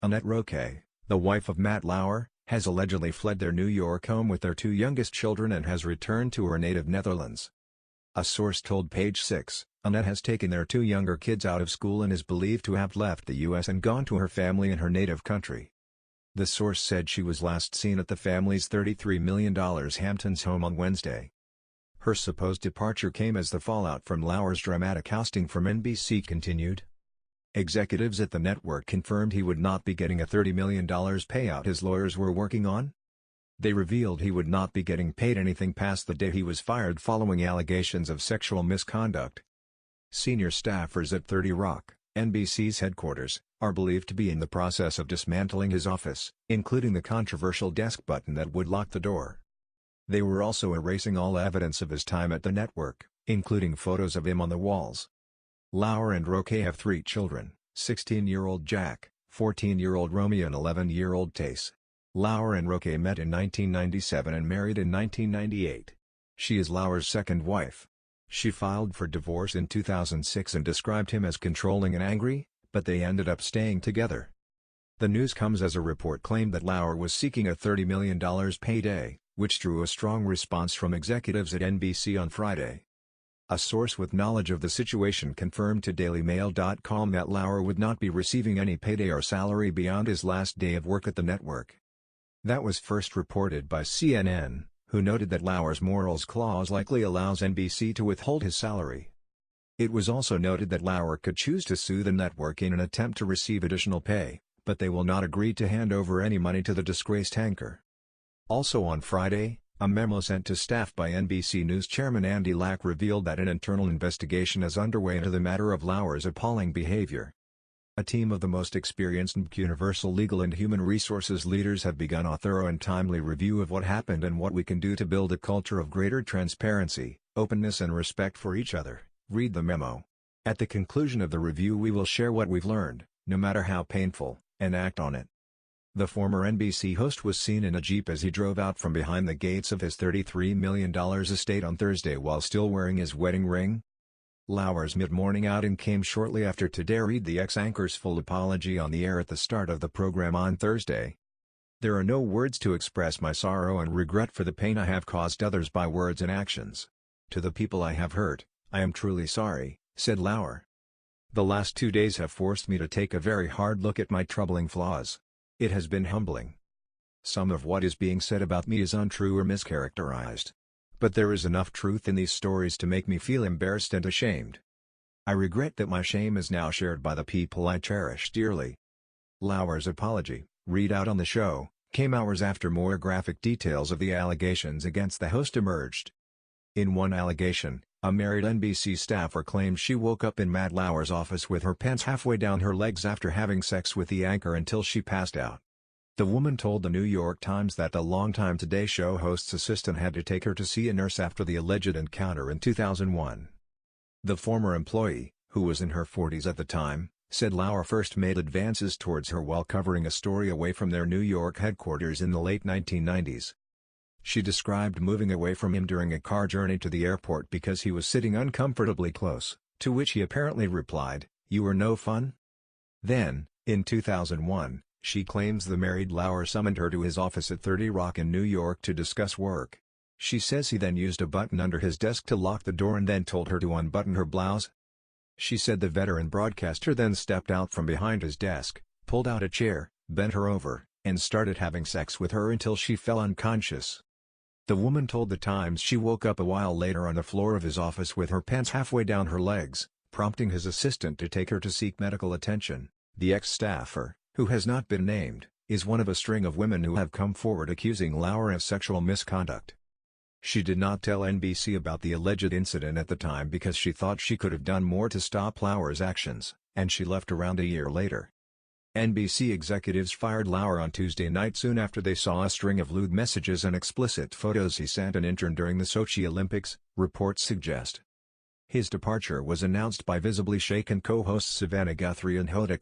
Annette Roque, the wife of Matt Lauer, has allegedly fled their New York home with their two youngest children and has returned to her native Netherlands. A source told Page Six, Annette has taken their two younger kids out of school and is believed to have left the U.S. and gone to her family in her native country. The source said she was last seen at the family's $33 million Hamptons home on Wednesday. Her supposed departure came as the fallout from Lauer's dramatic ousting from NBC continued. Executives at the network confirmed he would not be getting a $30 million payout his lawyers were working on. They revealed he would not be getting paid anything past the day he was fired following allegations of sexual misconduct. Senior staffers at 30 Rock, NBC's headquarters, are believed to be in the process of dismantling his office, including the controversial desk button that would lock the door. They were also erasing all evidence of his time at the network, including photos of him on the walls. Lauer and Roque have three children, 16-year-old Jack, 14-year-old Romeo and 11-year-old Tace. Lauer and Roque met in 1997 and married in 1998. She is Lauer's second wife. She filed for divorce in 2006 and described him as controlling and angry, but they ended up staying together. The news comes as a report claimed that Lauer was seeking a $30 million payday, which drew a strong response from executives at NBC on Friday. A source with knowledge of the situation confirmed to DailyMail.com that Lauer would not be receiving any payday or salary beyond his last day of work at the network. That was first reported by CNN, who noted that Lauer's morals clause likely allows NBC to withhold his salary. It was also noted that Lauer could choose to sue the network in an attempt to receive additional pay, but they will not agree to hand over any money to the disgraced anchor. Also on Friday, a memo sent to staff by NBC News chairman Andy Lack revealed that an internal investigation is underway into the matter of Lauer's appalling behavior. A team of the most experienced Universal legal and human resources leaders have begun a thorough and timely review of what happened and what we can do to build a culture of greater transparency, openness and respect for each other, read the memo. At the conclusion of the review we will share what we've learned, no matter how painful, and act on it. The former NBC host was seen in a Jeep as he drove out from behind the gates of his $33 million estate on Thursday while still wearing his wedding ring. Lauer's mid-morning outing came shortly after Today read the ex-anchor's full apology on the air at the start of the program on Thursday. "There are no words to express my sorrow and regret for the pain I have caused others by words and actions. To the people I have hurt, I am truly sorry," said Lauer. "The last 2 days have forced me to take a very hard look at my troubling flaws. It has been humbling. Some of what is being said about me is untrue or mischaracterized. But there is enough truth in these stories to make me feel embarrassed and ashamed. I regret that my shame is now shared by the people I cherish dearly." Lauer's apology, read out on the show, came hours after more graphic details of the allegations against the host emerged. In one allegation, a married NBC staffer claimed she woke up in Matt Lauer's office with her pants halfway down her legs after having sex with the anchor until she passed out. The woman told the New York Times that the longtime Today Show host's assistant had to take her to see a nurse after the alleged encounter in 2001. The former employee, who was in her 40s at the time, said Lauer first made advances towards her while covering a story away from their New York headquarters in the late 1990s. She described moving away from him during a car journey to the airport because he was sitting uncomfortably close, to which he apparently replied, "You were no fun?" Then, in 2001, she claims the married Lauer summoned her to his office at 30 Rock in New York to discuss work. She says he then used a button under his desk to lock the door and then told her to unbutton her blouse. She said the veteran broadcaster then stepped out from behind his desk, pulled out a chair, bent her over, and started having sex with her until she fell unconscious. The woman told The Times she woke up a while later on the floor of his office with her pants halfway down her legs, prompting his assistant to take her to seek medical attention. The ex-staffer, who has not been named, is one of a string of women who have come forward accusing Lauer of sexual misconduct. She did not tell NBC about the alleged incident at the time because she thought she could have done more to stop Lauer's actions, and she left around a year later. NBC executives fired Lauer on Tuesday night soon after they saw a string of lewd messages and explicit photos he sent an intern during the Sochi Olympics, reports suggest. His departure was announced by visibly shaken co-hosts Savannah Guthrie and Hoda